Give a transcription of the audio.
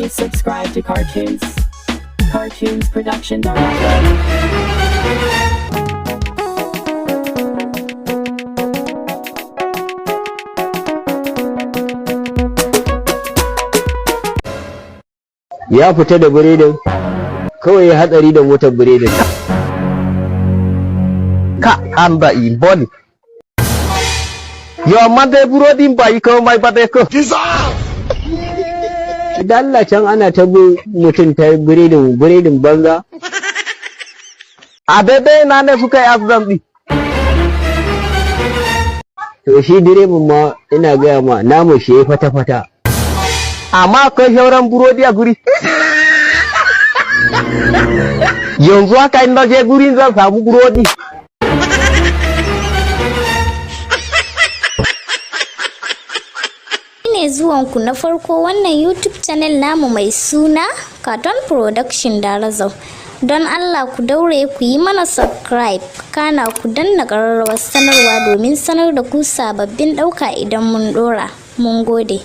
Please subscribe to Cartoons Production Dariya. Ya fita da biredin kawai ya hatsari da motar biredin ka an ba in boni yo amma dai burodin ba yi kawai mai ba dai ko idan Allah can ana ta mutum ta biredin banza a daidai na ne suka yi azam ɗi to shi direban ma ina gaya ma namu shi ya fata-fata amma akwai shauran burodi a guri yanzu haka inda je gurin zan samu burodi ne zuwanku na farko wannan YouTube channel namu mai suna Cartoon Production Darazo. Don Allah ku daure ku yi mana subscribe, kana ku danna ƙararrawar sanarwa domin sanar da ku sababbin ɗauka idan mun ɗora. Mun gode.